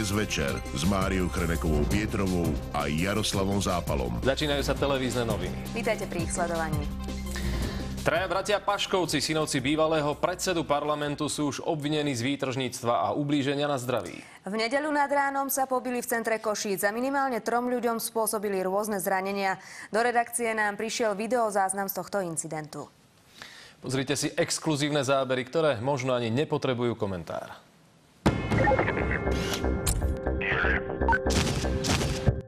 dnes večer s Máriou Chrenekovou Pietrovou a Jaroslavom Zápalom. Začínajú sa televízne noviny. Vítajte pri ich sledovaní. Traja bratia Paškovci, synovci bývalého predsedu parlamentu, sú už obvinení z výtržníctva a ublíženia na zdraví. V nedeľu nad ránom sa pobili v centre Košíc a minimálne 3 ľuďom spôsobili rôzne zranenia. Do redakcie nám prišiel videozáznam z tohto incidentu. Pozrite si exkluzívne zábery, ktoré možno ani nepotrebujú komentár.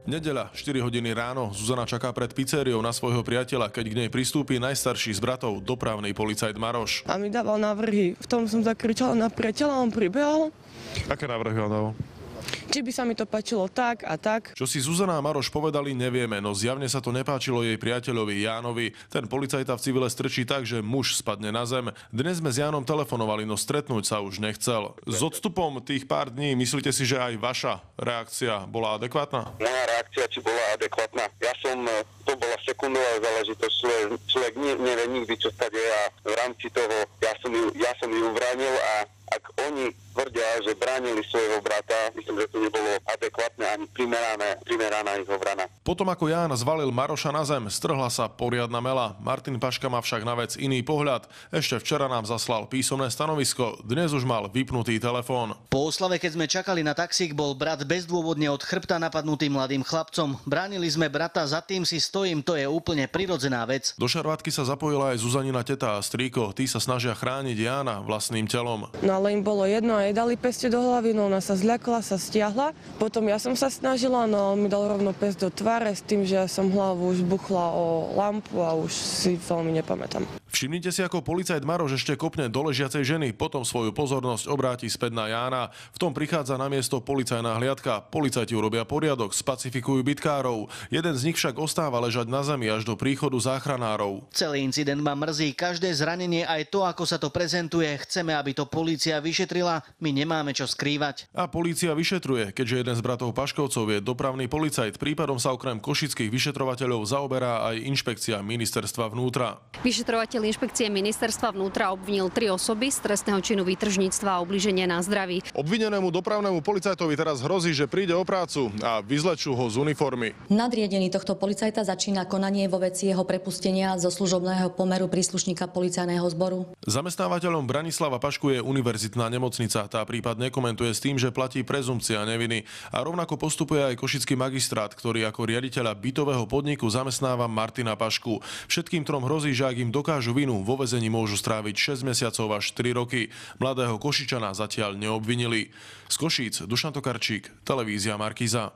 Nedeľa, 4 hodiny ráno, Zuzana čaká pred pizzériou na svojho priateľa, keď k nej pristúpi najstarší z bratov, dopravný policajt Maroš. A mi dával návrhy. V tom som zakričala na priateľa, on pribehol. Aké návrhy on dal? Či by sa mi to páčilo tak a tak. Čo si Zuzana a Maroš povedali, nevieme, no zjavne sa to nepáčilo jej priateľovi Jánovi. Ten policajta v civile strčí tak, že muž spadne na zem. Dnes sme s Jánom telefonovali, no stretnúť sa už nechcel. S odstupom tých pár dní, myslíte si, že aj vaša reakcia bola adekvátna? Moja reakcia či bola adekvátna. To bola sekundová záležitosť. Človek nevie nikdy, čo sa deje a v rámci toho ja som ju bránil a ak oni tvrdia, že bránili svojho brata, myslím, že to nebolo adekvátne ani primeraná ich obrana. Potom ako Ján zvalil Maroša na zem, strhla sa poriadna mela. Martin Paška má však na vec iný pohľad. Ešte včera nám zaslal písomné stanovisko, dnes už mal vypnutý telefón. Po oslave, keď sme čakali na taxík, bol brat bezdôvodne od chrbta napadnutý mladým chlapcom. Bránili sme brata, za tým si stojím, to je úplne prirodzená vec. Do šarvátky sa zapojila aj Zuzanina teta a strýko. Tí sa snažia chrániť Jána vlastným telom. No ale im bolo jedno a jej dali peste do hlavy, no ona sa zľakla, sa stiahla. Potom ja som sa snažila, no on mi dal rovno pest do tváre s tým, že som hlavu už buchla o lampu a už si veľmi nepamätám. Všimnite si, ako policajt Maroš ešte kopne do ležiacej ženy, potom svoju pozornosť obráti späť na Jána. V tom prichádza na miesto policajná hliadka. Policajti urobia poriadok, spacifikujú bitkárov. Jeden z nich však ostáva ležať na zemi až do príchodu záchranárov. Celý incident ma mrzí, každé zranenie, aj to, ako sa to prezentuje. Chceme, aby to polícia vyšetrila, my nemáme čo skrývať. A polícia vyšetruje, keďže jeden z bratov Paškovcov je dopravný policajt. Prípadom sa okrem košických vyšetrovateľov zaoberá aj inšpekcia ministerstva vnútra. Vyšetrovateľ inšpekcie ministerstva vnútra obvinil 3 osoby z trestného činu výtržníctva a ubliženia na zdraví. Obvinenému dopravnému policajtovi teraz hrozí, že príde o prácu a vyzlečú ho z uniformy. Nadriadený tohto policajta začína konanie vo veci jeho prepustenia zo služobného pomeru príslušníka policajného zboru. Zamestnávateľom Branislava Pašku je univerzitná nemocnica. Tá prípad nekomentuje s tým, že platí prezumpcia neviny. A rovnako postupuje aj košický magistrát, ktorý ako riaditeľa bytového podniku zamestnáva Martina Pašku. Všetkým 3 hrozí, že ak im dokážu vinu, vo väzení môžu stráviť 6 mesiacov až 3 roky. Mladého Košičana zatiaľ neobvinili. Z Košíc Dušan Tokarčík, televízia Markíza.